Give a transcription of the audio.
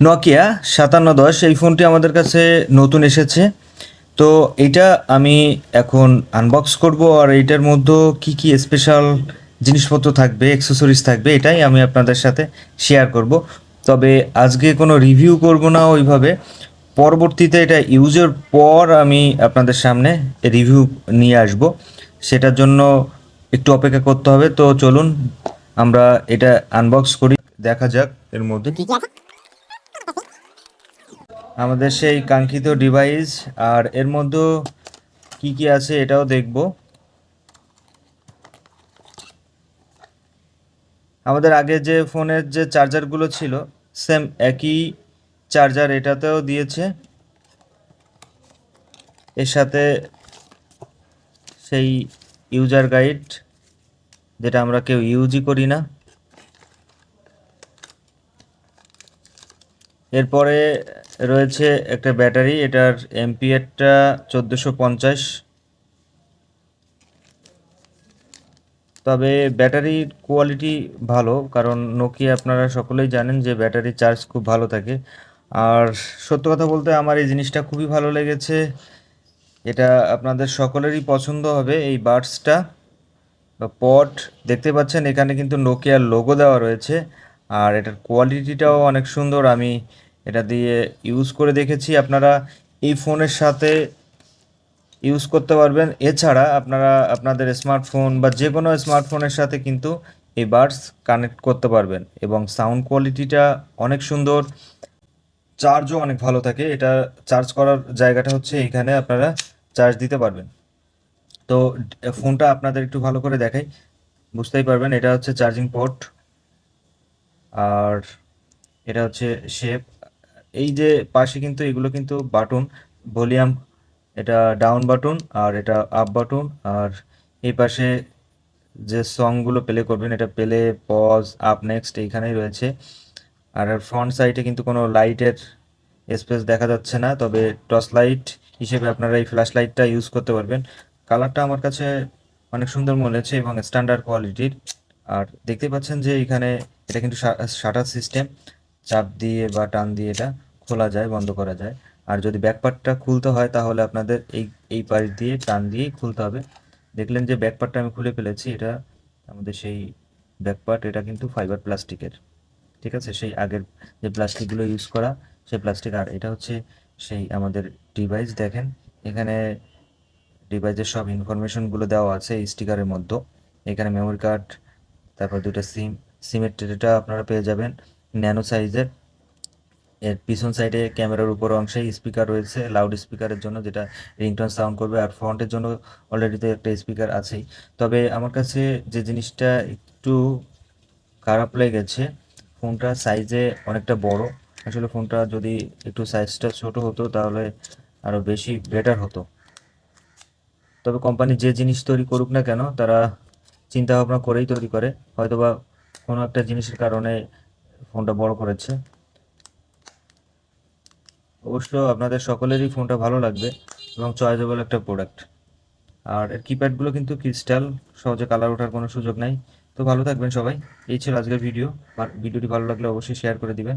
Nokia 5710 এই ফোনটি আমাদের কাছে নতুন এসেছে। তো এইটা আমি এখন আনবক্স করব, আর এইটার মধ্যে কি কি স্পেশাল জিনিসপত্র থাকবে, অ্যাক্সেসরিজ থাকবে, এটাই আমি আপনাদের সাথে শেয়ার করব। তবে আজকে কোনো রিভিউ করব না ওইভাবে, পরবর্তীতে এটা ইউজের পর আমি আপনাদের সামনে রিভিউ নিয়ে আসব। সেটার জন্য একটু অপেক্ষা করতে হবে। তো চলুন আমরা এটা আনবক্স করি, দেখা যাক এর মধ্যে কি আমাদের সেই কাঙ্ক্ষিত ডিভাইস। আর এর মধ্যে কি কি আছে এটাও দেখব। আমাদের আগে যে ফোনের যে চার্জারগুলো ছিল সেম একই চার্জার এটাতেও দিয়েছে। এর সাথে সেই ইউজার গাইড, যেটা আমরা কেউ ইউজই করি না। এরপরে রয়েছে একটা ব্যাটারি, এটার এমপিএরটা 1450। তবে ব্যাটারির কোয়ালিটি ভালো, কারণ নোকিয়া আপনারা সকলেই জানেন যে ব্যাটারি চার্জ খুব ভালো থাকে। আর সত্য কথা বলতে আমার এই জিনিসটা খুবই ভালো লেগেছে। এটা আপনাদের সকলেরই পছন্দ হবে। এই বাডসটা বা পড দেখতে পাচ্ছেন, এখানে কিন্তু নোকিয়ার লোগো দেওয়া রয়েছে। আর এটার কোয়ালিটিটাও অনেক সুন্দর। আমি এটা দিয়ে ইউজ করে দেখেছি। আপনারা এই ফোনের সাথে ইউজ করতে পারবেন। এছাড়া আপনারা আপনাদের স্মার্টফোন বা যে কোনো স্মার্টফোনের সাথে কিন্তু এই বাডস কানেক্ট করতে পারবেন, এবং সাউন্ড কোয়ালিটিটা অনেক সুন্দর। চার্জও অনেক ভালো থাকে। এটা চার্জ করার জায়গাটা হচ্ছে এইখানে, আপনারা চার্জ দিতে পারবেন। তো ফোনটা আপনাদের একটু ভালো করে দেখাই, বুঝতেই পারবেন। এটা হচ্ছে চার্জিং পোর্ট, আর এটা হচ্ছে শেপ। এই যে পাশে কিন্তু এগুলো কিন্তু বাটন, ভলিউম, এটা ডাউন বাটন আর এটা আপ বাটন। আর এই পাশে যে সংগুলো প্লে করবেন, এটা প্লে, পজ, আপ, নেক্সট এইখানেই রয়েছে। আর ফ্রন্ট সাইডে কিন্তু কোনো লাইটের স্পেস দেখা যাচ্ছে না, তবে টর্চ লাইট হিসেবে আপনারা এই ফ্ল্যাশ লাইটটা ইউজ করতে পারবেন। কালারটা আমার কাছে অনেক সুন্দর মনে হচ্ছে এবং স্ট্যান্ডার্ড কোয়ালিটির। আর দেখতে পাচ্ছেন যে এখানে এটা কিন্তু শাটার সিস্টেম, চাপ দিয়ে বা টান দিয়ে এটা খোলা যায়, বন্ধ করা যায়। আর যদি ব্যাকপার্টটা খুলতে হয় তাহলে আপনাদের এই এই পাশ দিয়ে টান দিয়েই খুলতে হবে। দেখলেন যে ব্যাকপার্টটা আমি খুলে ফেলেছি। এটা আমাদের সেই ব্যাকপার্ট, এটা কিন্তু ফাইবার প্লাস্টিকের, ঠিক আছে, সেই আগের যে প্লাস্টিকগুলো ইউজ করা সেই প্লাস্টিক। আর এটা হচ্ছে সেই আমাদের ডিভাইস। দেখেন এখানে ডিভাইসের সব ইনফরমেশনগুলো দেওয়া আছে এই স্টিকারের মধ্যে। এখানে মেমোরি কার্ড, তারপর দুটো সিমের ট্রেটা আপনারা পেয়ে যাবেন ন্যানো সাইজের। এর পিছন সাইডে ক্যামেরার উপর অংশে স্পিকার রয়েছে লাউড স্পিকারের জন্য, যেটা রিংটোন সাউন্ড করবে। আর ফ্রন্টের জন্য অলরেডি তো একটা স্পিকার আছেই। তবে আমার কাছে যে জিনিসটা একটু খারাপ লেগেছে, ফোনটা সাইজে অনেকটা বড়। আসলে ফোনটা যদি একটু সাইজটা ছোট হতো তাহলে আরও বেশি বেটার হতো। তবে কোম্পানি যে জিনিস তৈরি করুক না কেন, তারা চিন্তা ভাবনা করেই তৈরি করে। হয়তোবা কোনো একটা জিনিসের কারণে ফোনটা বড় করেছে। অবশ্য আপনাদের সকলেরই ফোনটা ভালো লাগবে এবং চয়েসেবল একটা প্রোডাক্ট। আর এর কিপ্যাডগুলো কিন্তু ক্রিস্টাল, সহজে কালার ওঠার কোনো সুযোগ নাই। তো ভালো থাকবেন সবাই। এই ছিল আজকের ভিডিও। ভিডিওটি ভালো লাগলে অবশ্যই শেয়ার করে দিবেন।